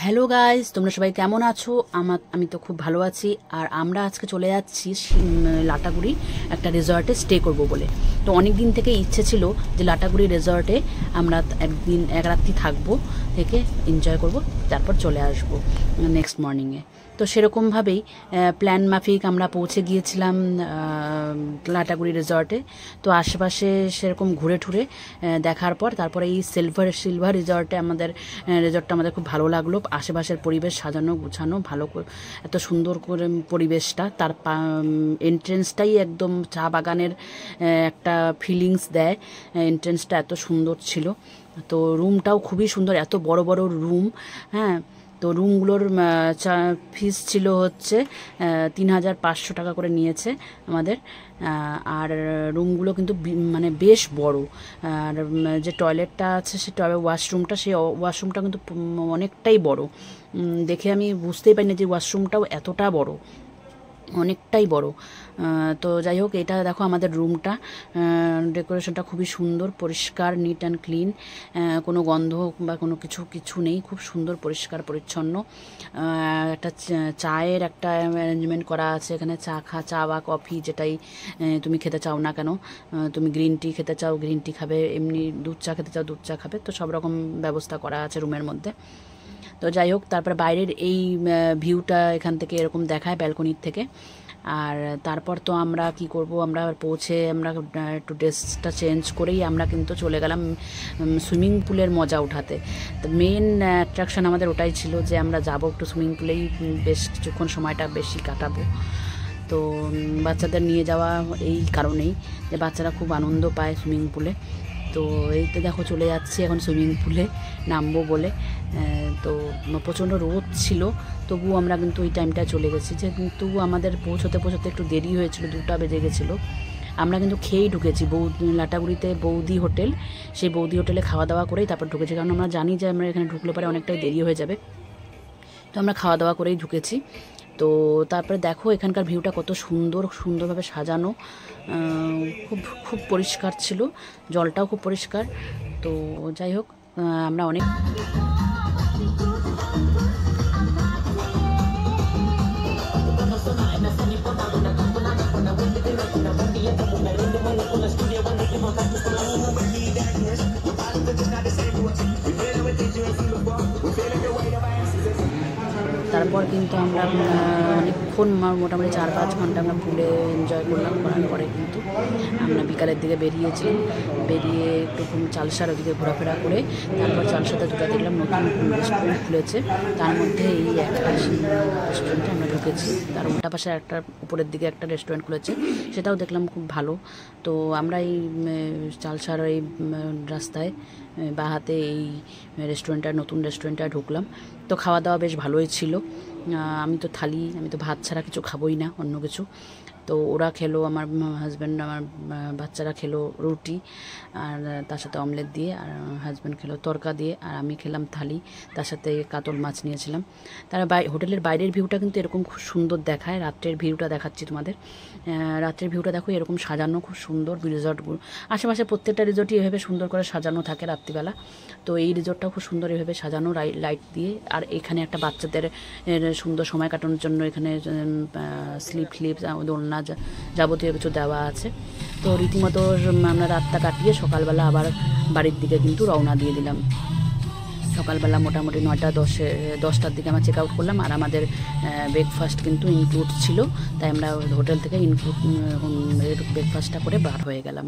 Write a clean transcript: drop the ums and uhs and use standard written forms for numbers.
Hello guys, তোমরা সবাই কেমন আছো? আমি তো খুব ভালো আছি। আর আমরা আজকে চলে যাচ্ছি লাটাগুড়ি একটা রিসর্টে স্টে করব বলে। তো অনেক দিন থেকে ইচ্ছে ছিল যে লাটাগুড়ি রিসর্টে আমরা এক রাত্রি থাকবো, থেকে এনজয় করব, তারপর চলে আসবো নেক্সট মর্নিংয়ে। তো সেরকমভাবেই প্ল্যান মাফিক আমরা পৌঁছে গিয়েছিলাম লাটাগুড়ি রিসর্টে। তো আশেপাশে সেরকম ঘুরে ঠুরে দেখার পর তারপরে এই সিলভার রিসর্টটা আমাদের খুব ভালো লাগলো। আশেপাশের পরিবেশ সাজানো গুছানো ভালো, এত সুন্দর করে পরিবেশটা, তার এন্ট্রেন্সটাই একদম চা বাগানের একটা ফিলিংস দেয়। এন্ট্রেন্সটা এত সুন্দর ছিল। তো রুমটাও খুবই সুন্দর, এত বড় বড় রুম। হ্যাঁ, তো রুমগুলোর ফিস ছিল হচ্ছে 3,500 টাকা করে নিয়েছে আমাদের। আর রুমগুলো কিন্তু মানে বেশ বড়। আর যে টয়লেটটা আছে, সে ওয়াশরুমটা কিন্তু অনেকটাই বড়। দেখে আমি বুঝতেই পারি না যে ওয়াশরুমটাও এতটা বড়, অনেকটাই বড়। তো যাই হোক, এটা দেখো আমাদের রুমটা, ডেকোরেশনটা খুবই সুন্দর, পরিষ্কার, নিট অ্যান্ড ক্লিন, কোনো গন্ধ বা কোনো কিছু নেই, খুব সুন্দর পরিষ্কার পরিচ্ছন্ন। একটা চায়ের একটা অ্যারেঞ্জমেন্ট করা আছে এখানে, চা বা কফি যেটাই তুমি খেতে চাও না কেন। তুমি গ্রিন টি খেতে চাও গ্রিন টি খাবে, এমনি দুধ চা খেতে চাও দুধ চা খাবে। তো সব রকম ব্যবস্থা করা আছে রুমের মধ্যে। তো যাই হোক, তারপরে বাইরের এই ভিউটা এখান থেকে এরকম দেখায় ব্যালকনির থেকে। আর তারপর তো আমরা কি করব, আমরা পৌঁছে আমরা একটু ড্রেসটা চেঞ্জ করেই আমরা কিন্তু চলে গেলাম সুইমিং পুলের মজা উঠাতে। তো মেন অ্যাট্রাকশন আমাদের ওটাই ছিল যে আমরা যাব একটু সুইমিং পুলেই বেশ কিছুক্ষণ সময়টা বেশি কাটাবো। তো বাচ্চাদের নিয়ে যাওয়া এই কারণেই যে বাচ্চারা খুব আনন্দ পায় সুইমিং পুলে। তো এই তো দেখো চলে যাচ্ছি এখন সুইমিং পুলে নামবো বলে। তো প্রচণ্ড রোদ ছিল, তবুও আমরা কিন্তু ওই টাইমটা চলে গেছি, যে কিন্তু আমাদের পৌঁছতে একটু দেরি হয়েছিল, 2টা বেজে গেছিলো। আমরা কিন্তু খেয়েই ঢুকেছি লাটাগুড়িতে বৌদি হোটেল, সেই বৌদি হোটেলে খাওয়া দাওয়া করেই তারপর ঢুকেছি, কারণ আমরা জানি যে আমরা এখানে ঢুকলে পরে অনেকটাই দেরি হয়ে যাবে। তো আমরা খাওয়া দাওয়া করেই ঢুকেছি। তো তারপরে দেখো এখানকার ভিউটা কত সুন্দরভাবে সাজানো, খুব খুব পরিষ্কার ছিল, জলটাও খুব পরিষ্কার। তো যাই হোক, আমরা অনেক তারপর কিন্তু আমরা অনেকক্ষণ মোটামুটি 4-5 ঘন্টা আমরা পুলে এনজয় করলাম। করার পরে কিন্তু আমরা বিকালের দিকে বেরিয়ে একটু চালসার ওদিকে ঘোরাফেরা করে তারপর চালসাতে দুটো দেখলাম নতুন রেস্টুরেন্ট খুলেছে, তার মধ্যে এই একটা রেস্টুরেন্টে আমরা ঢুকেছি। তার উল্টা পাশে একটা উপরের দিকে একটা রেস্টুরেন্ট খুলেছে, সেটাও দেখলাম খুব ভালো। তো আমরা এই চালসার এই রাস্তায় বাঁ হাতে এই নতুন রেস্টুরেন্টটা ঢুকলাম। তো খাওয়া দাওয়া বেশ ভালোই ছিল। আমি তো ভাত ছাড়া কিছু খাবোই না, অন্য কিছু। তো ওরা খেলো, আমার হাজব্যান্ড আমার বাচ্চারা খেলো রুটি আর তার সাথে অমলেট দিয়ে, আর হাজব্যান্ড খেলো তরকা দিয়ে, আর আমি খেলাম থালি, তার সাথে কাতল মাছ নিয়েছিলাম। তারা হোটেলের বাইরের ভিউটা কিন্তু এরকম খুব সুন্দর দেখায়। রাত্রের ভিউটা দেখাচ্ছি তোমাদের। রাত্রের ভিউটা দেখো, এরকম সাজানো খুব সুন্দর রিসর্টগুলো। আশেপাশে প্রত্যেকটা রিসর্টই এভাবে সুন্দর করে সাজানো থাকে রাত্রিবেলা। তো এই রিসর্টটাও খুব সুন্দর এভাবে সাজানো লাইট দিয়ে। আর এখানে একটা বাচ্চাদের সুন্দর সময় কাটানোর জন্য এখানে স্লিপ দোলনা যাবতীয় কিছু দেওয়া আছে। তো রীতিমতো আমরা রাতটা কাটিয়ে সকালবেলা আবার বাড়ির দিকে কিন্তু রওনা দিয়ে দিলাম। সকালবেলা মোটামুটি 9:10টার দিকে আমরা চেক আউট করলাম। আর আমাদের ব্রেকফাস্ট কিন্তু ইনক্লুড ছিল, তাই আমরা হোটেল থেকে ব্রেকফাস্টটা করে বার হয়ে গেলাম।